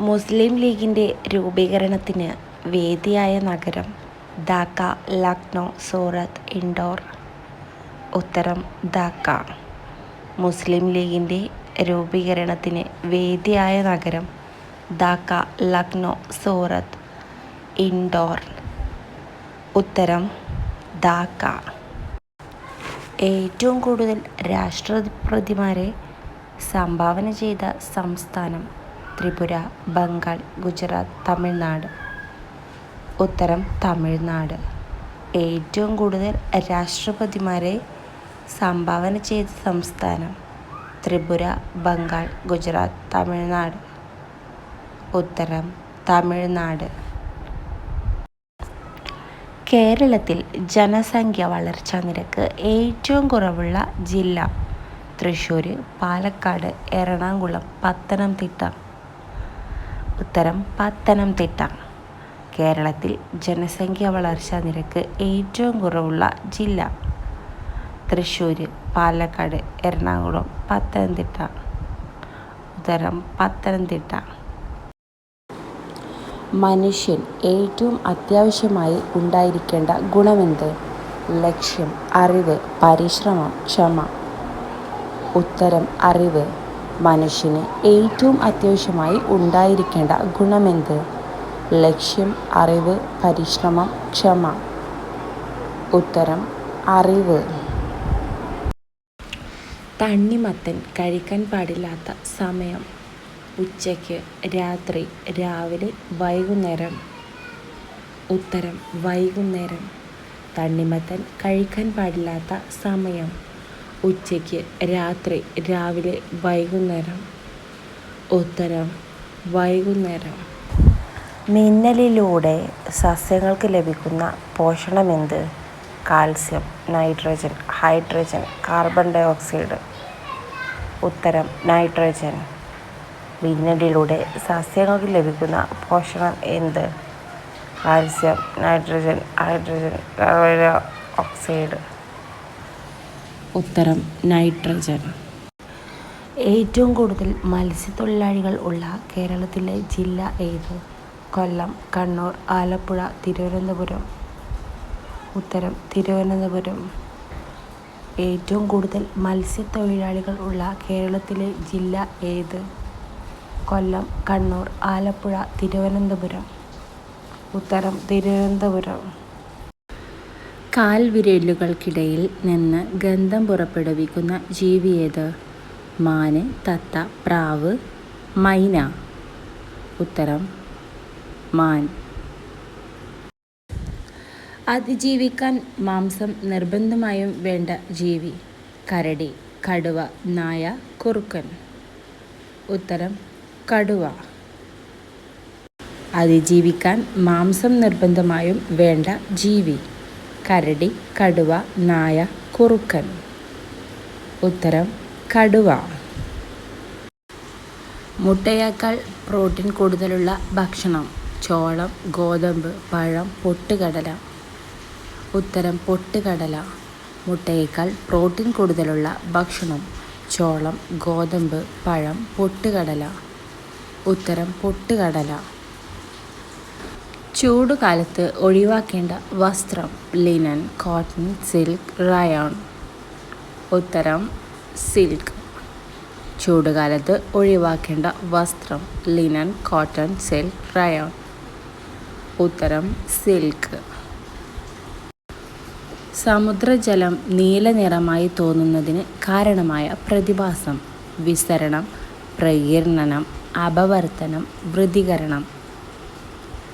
മുസ്ലിം ലീഗിൻ്റെ രൂപീകരണത്തിന് വേദിയായ നഗരം ധാക്ക, ലക്നൗ, സൂറത്ത്, ഇൻഡോർ. ഉത്തരം ധാക്ക. മുസ്ലിം ലീഗിൻ്റെ രൂപീകരണത്തിന് വേദിയായ നഗരം ധാക്ക, ലക്നൗ, സൂറത്ത്, ഇൻഡോർ. ഉത്തരം ധാക്ക. ഏറ്റവും കൂടുതൽ രാഷ്ട്രപതിമാരെ സംഭാവന ചെയ്ത സംസ്ഥാനം ത്രിപുര, ബംഗാൾ, ഗുജറാത്ത്, തമിഴ്നാട്. ഉത്തരം തമിഴ്നാട്. ഏറ്റവും കൂടുതൽ രാഷ്ട്രപതിമാരെ സംഭാവന ചെയ്ത സംസ്ഥാനം ത്രിപുര, ബംഗാൾ, ഗുജറാത്ത്, തമിഴ്നാട്. ഉത്തരം തമിഴ്നാട്. കേരളത്തിൽ ജനസംഖ്യ വളർച്ചാ നിരക്ക് ഏറ്റവും കുറവുള്ള ജില്ല തൃശ്ശൂർ, പാലക്കാട്, എറണാകുളം, പത്തനംതിട്ട. ഉത്തരം പത്തനംതിട്ട. കേരളത്തിൽ ജനസംഖ്യ വളർച്ചാ നിരക്ക് ഏറ്റവും കുറവുള്ള ജില്ല തൃശ്ശൂർ, പാലക്കാട്, എറണാകുളം, പത്തനംതിട്ട. ഉത്തരം പത്തനംതിട്ട. മനുഷ്യൻ ഏറ്റവും അത്യാവശ്യമായി ഉണ്ടായിരിക്കേണ്ട ഗുണമെന്ത്? ലക്ഷ്യം, അറിവ്, പരിശ്രമം, ക്ഷമ. ഉത്തരം അറിവ്. മനുഷ്യന് ഏറ്റവും അത്യാവശ്യമായി ഉണ്ടായിരിക്കേണ്ട ഗുണമെന്ത്? ലക്ഷ്യം, അറിവ്, പരിശ്രമം, ക്ഷമ. ഉത്തരം അറിവ്. തണ്ണിമത്തൻ കഴിക്കാൻ പാടില്ലാത്ത സമയം ഉച്ചയ്ക്ക്, രാത്രി, രാവിലെ, വൈകുന്നേരം. ഉത്തരം വൈകുന്നേരം. തണ്ണിമത്തൻ കഴിക്കാൻ പാടില്ലാത്ത സമയം ഉച്ചയ്ക്ക്, രാത്രി, രാവിലെ, വൈകുന്നേരം. ഉത്തരം വൈകുന്നേരം. മിന്നലിലൂടെ സസ്യങ്ങൾക്ക് ലഭിക്കുന്ന പോഷണമെന്ത്? Calcium, nitrogen, hydrogen, carbon dioxide. ഉത്തരം നൈട്രജൻ. മിന്നലിലൂടെ സസ്യങ്ങൾക്ക് ലഭിക്കുന്ന പോഷണം എന്ത്? Calcium, nitrogen, hydrogen, carbon dioxide. ഉത്തരം നൈട്രജൻ. ഏറ്റവും കൂടുതൽ മത്സ്യത്തൊഴിലാളികൾ ഉള്ള കേരളത്തിലെ ജില്ല ഏത്? കൊല്ലം, കണ്ണൂർ, ആലപ്പുഴ, തിരുവനന്തപുരം. ഉത്തരം തിരുവനന്തപുരം. ഏറ്റവും കൂടുതൽ മത്സ്യത്തൊഴിലാളികൾ ഉള്ള കേരളത്തിലെ ജില്ല ഏത്? കൊല്ലം, കണ്ണൂർ, ആലപ്പുഴ, തിരുവനന്തപുരം. ഉത്തരം തിരുവനന്തപുരം. കാൽവിരലുകൾക്കിടയിൽ നിന്ന് ഗന്ധം പുറപ്പെടുവിക്കുന്ന ജീവി ഏത്? മാന്, തത്ത, പ്രാവ്, മൈന. ഉത്തരം മാൻ. അതിജീവിക്കാൻ മാംസം നിർബന്ധമായും വേണ്ട ജീവി? കരടി, കടുവ, നായ, കുറുക്കൻ. ഉത്തരം കടുവ. അതിജീവിക്കാൻ മാംസം നിർബന്ധമായും വേണ്ട ജീവി? കരടി, കടുവ, നായ, കുറുക്കൻ. ഉത്തരം കടുവ. മുട്ടയേക്കാൾ പ്രോട്ടീൻ കൂടുതലുള്ള ഭക്ഷണം? ചോളം, ഗോതമ്പ്, പഴം, പൊട്ടുകടല. ഉത്തരം പൊട്ടുകടല. മുട്ടയേക്കാൾ പ്രോട്ടീൻ കൂടുതലുള്ള ഭക്ഷണം? ചോളം, ഗോതമ്പ്, പഴം, പൊട്ടുകടല. ഉത്തരം പൊട്ടുകടല. ചൂടുകാലത്ത് ഒഴിവാക്കേണ്ട വസ്ത്രം? Linen, cotton, silk, rayon. ഉത്തരം സിൽക്ക്. ചൂടുകാലത്ത് ഒഴിവാക്കേണ്ട വസ്ത്രം? Linen, cotton, silk, rayon. ഉത്തരം സിൽക്ക്. സമുദ്രജലം നീല നിറമായി തോന്നുന്നതിന് കാരണമായ പ്രതിഭാസം? വിസരണം, പ്രകീർണനം, അപവർത്തനം, വൃതികരണം.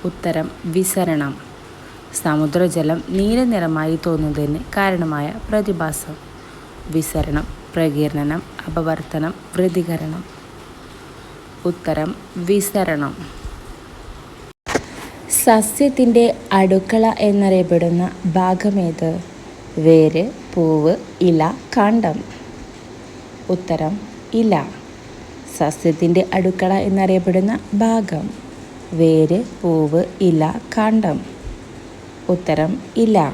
ഉത്തരം വിസരണം. സമുദ്രജലം നീല നിറമായി തോന്നുന്നതിന് കാരണമായ പ്രതിഭാസം? വിസരണം, പ്രകീർണനം, അപവർത്തനം, വൃതികരണം. ഉത്തരം വിസരണം. സസ്യത്തിൻ്റെ അടുക്കള എന്നറിയപ്പെടുന്ന ഭാഗമേത്? വേര്, പൂവ്, ഇല, കാണ്ഡം. ഉത്തരം ഇല. സസ്യത്തിൻ്റെ അടുക്കള എന്നറിയപ്പെടുന്ന ഭാഗം? വേര്, പൂവ്, ഇല, കാണ്ഡം. ഉത്തരം ഇല.